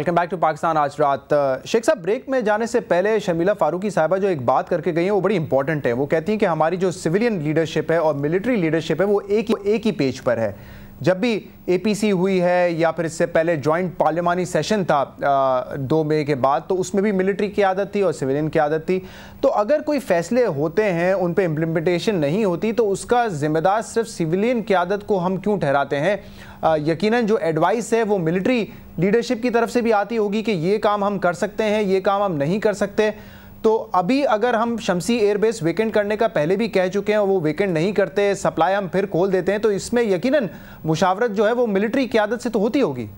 Welcome back to Pakistan आज रात। शेख साहब, ब्रेक में जाने से पहले शर्मिला फारूकी साहिबा जो एक बात करके गई हैं वो बड़ी इंपॉर्टेंट है। वो कहती हैं कि हमारी जो सिविलियन लीडरशिप है और मिलिट्री लीडरशिप है वो एक ही पेज पर है। जब भी एपीसी हुई है या फिर इससे पहले जॉइंट पार्लियामानी सेशन था 2 मई के बाद, तो उसमें भी मिलिट्री की आदत थी और सिविलियन की आदत थी। तो अगर कोई फैसले होते हैं उन पे इम्प्लीमेंटेशन नहीं होती तो उसका जिम्मेदार सिर्फ सिविलियन की आदत को हम क्यों ठहराते हैं? यकीनन जो एडवाइस है वो मिलिट्री लीडरशिप की तरफ से भी आती होगी कि ये काम हम कर सकते हैं, ये काम हम नहीं कर सकते। तो अभी अगर हम शमसी एयरबेस वेकेंट करने का पहले भी कह चुके हैं और वो वेकेंट नहीं करते, सप्लाई हम फिर खोल देते हैं, तो इसमें यकीनन मुशावरत जो है वो मिलिट्री क़यादत से तो होती होगी।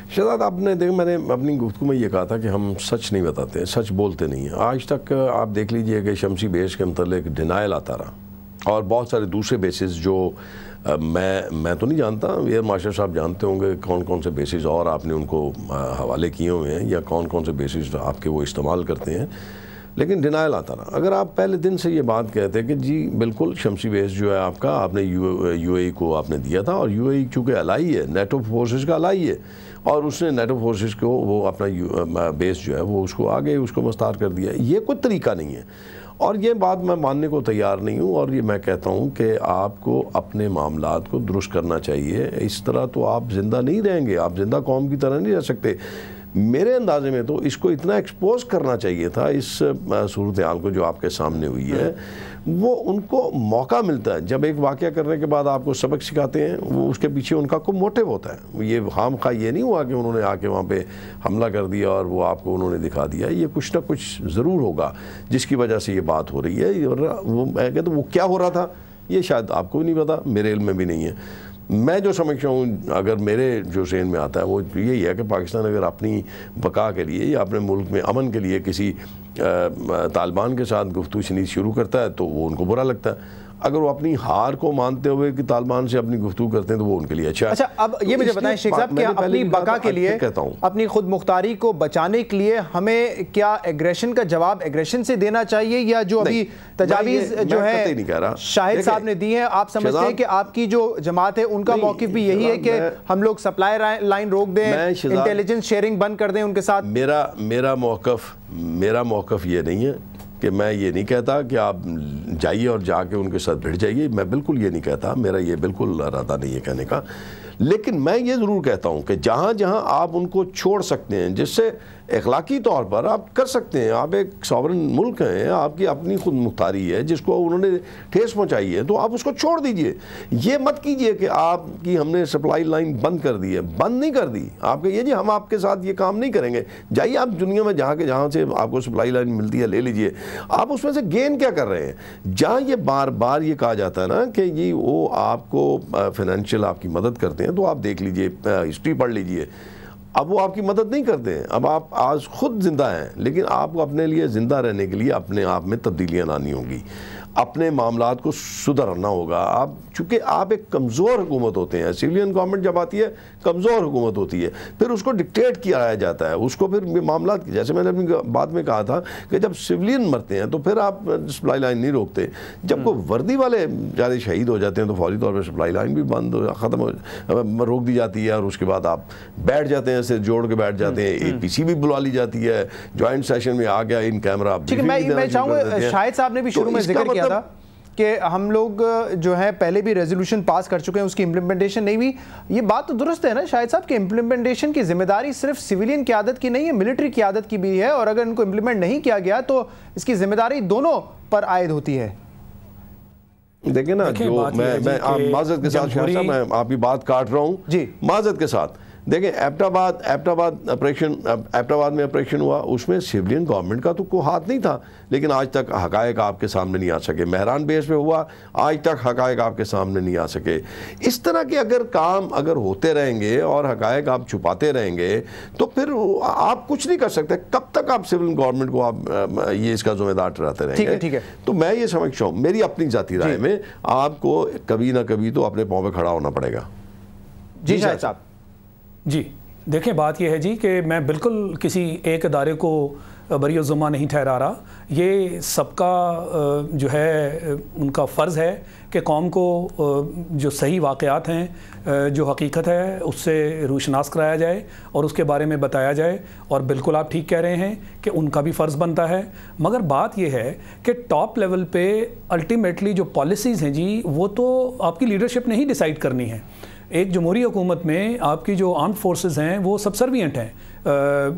शहजाद, आपने देखा, मैंने अपनी गुफ्तगू में ये कहा था कि हम सच नहीं बताते हैं, सच बोलते नहीं हैं। आज तक आप देख लीजिए कि शमसी बेस के मतलब डिनाइल आता रहा और बहुत सारे दूसरे बेसिस जो मैं तो नहीं जानता, एयर मार्शल साहब जानते होंगे कौन कौन से बेसिस और आपने उनको हवाले किए हुए हैं या कौन कौन से बेसिस आपके वो इस्तेमाल करते हैं, लेकिन डिनाइल आता रहा। अगर आप पहले दिन से ये बात कहते हैं कि जी बिल्कुल शमसी बेस जो है आपका, आपने यूएई को आपने दिया था और यूएई चूँकि अलाई है, नेटो फोर्सेस का अलाई है और उसने नेटो फोर्सेस को वो अपना बेस जो है वो उसको आगे उसको मुस्तार कर दिया, ये कोई तरीका नहीं है और ये बात मैं मानने को तैयार नहीं हूँ। और ये मैं कहता हूँ कि आपको अपने मामलात को दुरुस्त करना चाहिए। इस तरह तो आप ज़िंदा नहीं रहेंगे, आप ज़िंदा कौम की तरह नहीं रह सकते। मेरे अंदाजे में तो इसको इतना एक्सपोज करना चाहिए था, इस सूरत हाल को जो आपके सामने हुई है, वो उनको मौका मिलता है। जब एक वाक़या करने के बाद आपको सबक सिखाते हैं, वो उसके पीछे उनका कोई मोटिव होता है। ये खामखा ये नहीं हुआ कि उन्होंने आके वहाँ पे हमला कर दिया और वो आपको उन्होंने दिखा दिया। ये कुछ ना कुछ ज़रूर होगा जिसकी वजह से ये बात हो रही है। और वो मैं कहता हूँ वो क्या हो रहा था ये शायद आपको भी नहीं पता, मेरे इल्म में भी नहीं है। मैं जो समझता हूँ, अगर मेरे जो ज़हन में आता है वो यही है कि पाकिस्तान अगर अपनी बका के लिए या अपने मुल्क में अमन के लिए किसी तालिबान के साथ गुफ्तगू शनीद शुरू करता है तो वो उनको बुरा लगता है। अगर वो अपनी हार को मानते हुए कि तालिबान से अपनी गुफ्तगू करते हैं तो वो उनके लिए अच्छा है। अच्छा, अब ये मुझे बताएं शेख साहब, क्या अपनी बका के लिए, अपनी खुद मुख्तारी को बचाने के लिए हमें क्या एग्रेशन का जवाब एग्रेशन से देना चाहिए या जो अभी तजावीज़ जो है शाहिद साहब ने दी है, आप समझते हैं कि आपकी जो जमात है उनका मौक़िफ़ भी यही है कि हम लोग सप्लाई लाइन रोक दें, इंटेलिजेंस शेयरिंग बंद कर दें उनके साथ? मेरा मौक़िफ़ ये नहीं है कि मैं ये नहीं कहता कि आप जाइए और जाके उनके साथ भिड़ जाइए, मैं बिल्कुल ये नहीं कहता, मेरा ये बिल्कुल इरादा नहीं है कहने का। लेकिन मैं ये ज़रूर कहता हूँ कि जहाँ जहाँ आप उनको छोड़ सकते हैं, जिससे अखलाकी तौर पर आप कर सकते हैं, आप एक सॉवरन मुल्क हैं, आपकी अपनी खुद मुख्तारी है, जिसको उन्होंने ठेस पहुँचाई है तो आप उसको छोड़ दीजिए। ये मत कीजिए कि आपकी हमने सप्लाई लाइन बंद कर दी है, बंद नहीं कर दी। आपके ये जी हम आपके साथ ये काम नहीं करेंगे, जाइए आप दुनिया में जहाँ से आपको सप्लाई लाइन मिलती है ले लीजिए। आप उसमें से गेन क्या कर रहे हैं? जहाँ ये बार बार ये कहा जाता है ना कि ये वो आपको फाइनेंशियल आपकी मदद करते हैं, तो आप देख लीजिए, हिस्ट्री पढ़ लीजिए, अब वो आपकी मदद नहीं करते हैं। अब आप आज खुद ज़िंदा हैं, लेकिन आपको अपने लिए ज़िंदा रहने के लिए अपने आप में तब्दीलियाँ लानी होंगी, अपने मामलात को सुधारना होगा। आप चूँकि आप एक कमज़ोर हुकूमत होते हैं, सिविलियन गवर्नमेंट जब आती है कमज़ोर हुकूमत होती है, फिर उसको डिक्टेट किया जाता है, उसको फिर मामलात, जैसे मैंने अपनी बात में कहा था कि जब सिविलियन मरते हैं तो फिर आप सप्लाई लाइन नहीं रोकते। जब कोई वर्दी वाले ज़्यादा शहीद हो जाते हैं तो फौरी तौर पर सप्लाई लाइन भी बंद ख़त्म रोक दी जाती है और उसके बाद आप बैठ जाते हैं, सिर जोड़ के बैठ जाते हैं। एपीसी भी बुला ली जाती है, जॉइंट सेशन में आ गया इन कैमरा। मैं चाहूँगा, शाहिद साहब ने भी शुरू में जिक्र किया था कि हम लोग जो है पहले भी रेजोल्यूशन पास कर चुके हैं, उसकी इम्प्लीमेंटेशन नहीं हुई। ये बात तो दुरुस्त है ना शाहिद साहब कि इम्प्लीमेंटेशन की जिम्मेदारी सिर्फ सिविलियन क़यादत की नहीं है, मिलिट्री क़यादत की भी है, और अगर इनको इम्प्लीमेंट नहीं किया गया तो इसकी जिम्मेदारी दोनों पर आयद होती है। देखिए ना, जो मैं माजरत के साथ शाहिद साहब, मैं आपकी बात काट रहा हूँ जी, माजरत के साथ। देखें, एबटाबाद में ऑपरेशन हुआ, उसमें सिविलियन गवर्नमेंट का तो कोई हाथ नहीं था, लेकिन आज तक हकायक आपके सामने नहीं आ सके। मेहरान बेस पे हुआ, आज तक हकायक आपके सामने नहीं आ सके। इस तरह के अगर काम अगर होते रहेंगे और हकायक आप छुपाते रहेंगे तो फिर आप कुछ नहीं कर सकते। कब तक आप सिविलियन गवर्नमेंट को आप ये इसका जिम्मेदार ठहराते रहेंगे? ठीक है। तो मैं ये समझता हूँ, मेरी अपनी जाती राय में, आपको कभी ना कभी तो अपने पाँव पे खड़ा होना पड़ेगा। जी शाहिद साहब। जी देखें, बात यह है जी कि मैं बिल्कुल किसी एक अदारे को बरी-ओ-ज़िम्मा नहीं ठहरा रहा। ये सबका जो है उनका फ़र्ज़ है कि कौम को जो सही वाक़यात हैं, जो हकीकत है, उससे रूशनास कराया जाए और उसके बारे में बताया जाए। और बिल्कुल आप ठीक कह रहे हैं कि उनका भी फ़र्ज़ बनता है। मगर बात यह है कि टॉप लेवल पे अल्टीमेटली जो पॉलिसीज़ हैं जी, वो तो आपकी लीडरशिप ने ही डिसाइड करनी है। एक जमहूरी हुकूमत में आपकी जो आर्म्ड फोर्सेस हैं वो सबसर्विएंट हैं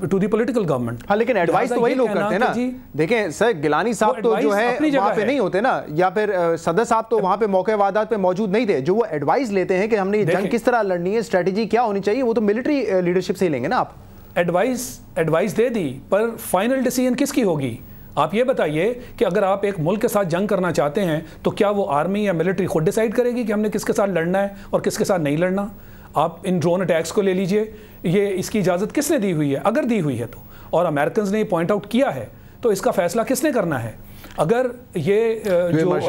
टू द पॉलिटिकल गवर्नमेंट। हाँ, लेकिन एडवाइस तो वही लोग करते हैं ना। देखें सर, गिलानी साहब तो जो है वहाँ पे नहीं होते ना, या फिर सदर साहब तो वहाँ पे मौके वादात पे मौजूद नहीं थे। जो वो एडवाइस लेते हैं कि हमने ये जंग किस तरह लड़नी है, स्ट्रेटजी क्या होनी चाहिए, वो तो मिलिट्री लीडरशिप से ही लेंगे ना आप। एडवाइस दे दी, पर फाइनल डिसीजन किसकी होगी? आप ये बताइए कि अगर आप एक मुल्क के साथ जंग करना चाहते हैं तो क्या वो आर्मी या मिलिट्री खुद डिसाइड करेगी कि हमने किसके साथ लड़ना है और किसके साथ नहीं लड़ना? आप इन ड्रोन अटैक्स को ले लीजिए, ये इसकी इजाज़त किसने दी हुई है? अगर दी हुई है तो, और अमेरिकन ने ये पॉइंट आउट किया है, तो इसका फैसला किसने करना है? अगर ये जो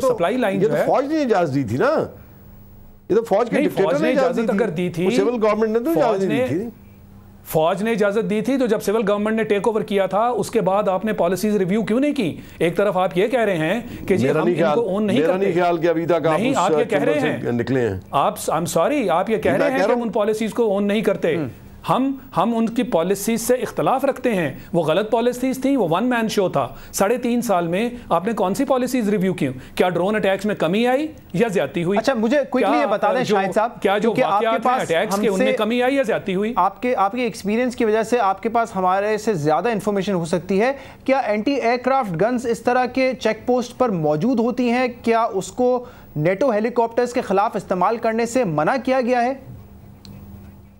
सप्लाई लाइन जो है, फौज ने इजाज़त दी थी ना, ये तो फौज के डिक्टेटर ने इजाज़त अगर दी थी, सिविल गवर्नमेंट ने तो इजाज़त दी थी। फौज ने इजाजत दी थी, तो जब सिविल गवर्नमेंट ने टेक ओवर किया था उसके बाद आपने पॉलिसीज रिव्यू क्यों नहीं की? एक तरफ आप ये कह रहे हैं कि जी हम इनको ओन नहीं करते। मेरा नहीं ख्याल कि अभी तक नहीं, आप ये कह रहे हैं, निकले हैं आप, आई एम सॉरी, आप ये कह रहे हैं कि हम उन पॉलिसीज को ओन नहीं करते। हम उनकी पॉलिसीज से इख्तलाफ रखते हैं। वो गलत पॉलिसीज थी, वो वन मैन शो था। 3.5 साल में आपने कौन सी पॉलिसीज रिव्यू की? क्या ड्रोन अटैक्स में कमी आई या ज्यादती हुई? अच्छा, मुझे क्विकली ये बता दें शाहिद साहब, क्या जो वाकयात हैं अटैक्स के, उनमें कमी आई या ज्यादती हुई? आपके एक्सपीरियंस की वजह से आपके पास हमारे से ज्यादा इंफॉर्मेशन हो सकती है। क्या एंटी एयरक्राफ्ट गन्स इस तरह के चेक पोस्ट पर मौजूद होती हैं? क्या उसको नेटो हेलीकॉप्टर्स के खिलाफ इस्तेमाल करने से मना किया गया है?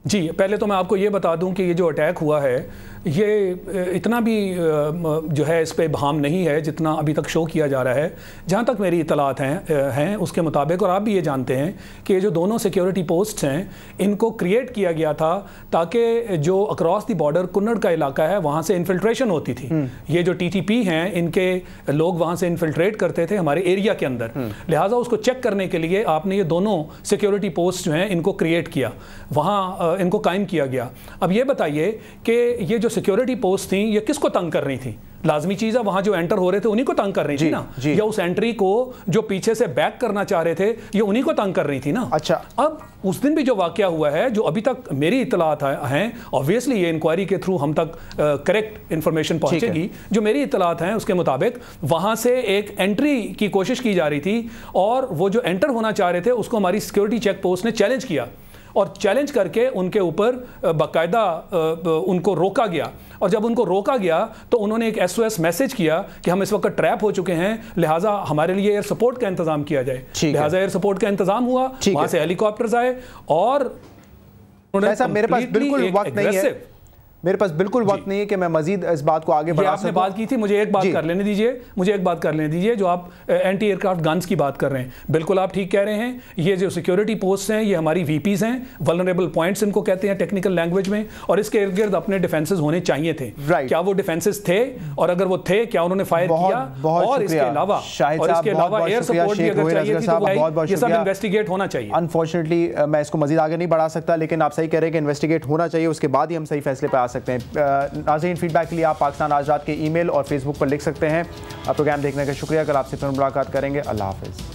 जी, पहले तो मैं आपको ये बता दूं कि ये जो अटैक हुआ है ये इतना भी जो है इस पे इब्हाम नहीं है जितना अभी तक शो किया जा रहा है। जहाँ तक मेरी इतलात हैं उसके मुताबिक, और आप भी ये जानते हैं कि जो दोनों सिक्योरिटी पोस्ट्स हैं इनको क्रिएट किया गया था ताकि जो अक्रॉस द बॉर्डर कुन्नड़ का इलाका है वहाँ से इन्फिल्ट्रेशन होती थी। ये जो TTP हैं इनके लोग वहाँ से इन्फिल्ट्रेट करते थे हमारे एरिया के अंदर, लिहाजा उसको चेक करने के लिए आपने ये दोनों सिक्योरिटी पोस्ट जो हैं इनको क्रिएट किया, वहाँ इनको कायम किया गया। अब ये बताइए कि ये जो सिक्योरिटी पोस्ट थी ये किसको तंग कर रही थी? लाजमी चीज़ है, वहां जो एंटर हो रहे थे उन्हीं को तंग कर रही थी ना, या उस एंट्री को जो पीछे से बैक करना चाह रहे थे ये उन्हीं को तंग कर रही थी ना। अच्छा, अब उस दिन भी जो वाकया हुआ है, जो अभी तक मेरी इतलात हैं, ऑब्वियसली ये इंक्वायरी के थ्रू हम तक करेक्ट इंफॉर्मेशन पहुंचेगी, जो मेरी इतलात हैं उसके मुताबिक वहां से एक एंट्री की कोशिश की जा रही थी और वो जो एंटर होना चाह रहे थे उसको हमारी सिक्योरिटी चेक पोस्ट ने चैलेंज किया और चैलेंज करके उनके ऊपर बाकायदा उनको रोका गया। और जब उनको रोका गया तो उन्होंने एक SOS मैसेज किया कि हम इस वक्त ट्रैप हो चुके हैं, लिहाजा हमारे लिए एयर सपोर्ट का इंतजाम किया जाए। लिहाजा एयर सपोर्ट का इंतजाम हुआ, वहां से हेलीकॉप्टर्स आए और मेरे पास बिल्कुल वक्त नहीं है, मेरे पास बिल्कुल वक्त नहीं है कि मैं मजीद इस बात को आगे बढ़ा सकूं। आपने बात की थी, मुझे एक बात कर लेने दीजिए, जो आप एंटी एयरक्राफ्ट गन्स की बात कर रहे हैं, बिल्कुल आप ठीक कह रहे हैं। ये जो सिक्योरिटी पोस्ट हैं ये हमारी VPs हैं, वल्नरेबल पॉइंट्स इनको कहते हैं टेक्निकल लैंग्वेज में, और इसके इर्द गिर्द अपने डिफेंसेस होने चाहिए थे। क्या वो डिफेंसेस थे? और अगर वो थे, क्या उन्होंने फायर किया? और इसके अलावा एयर सपोर्ट भी अगर चाहिए थी तो ये सब इन्वेस्टिगेट होना चाहिए। अनफॉर्चुनेटली मैं इसको मजीद आगे नहीं बढ़ा सकता, लेकिन आप सही कह रहे हैं कि इन्वेस्टिगेट होना चाहिए, उसके बाद ही हम सही फैसले पर आ सकते हैं। नाज़रीन, फीडबैक के लिए आप पाकिस्तान आज रात के ईमेल और फेसबुक पर लिख सकते हैं। प्रोग्राम देखने का शुक्रिया। कल आपसे फिर मुलाकात करेंगे। अल्लाह हाफिज़।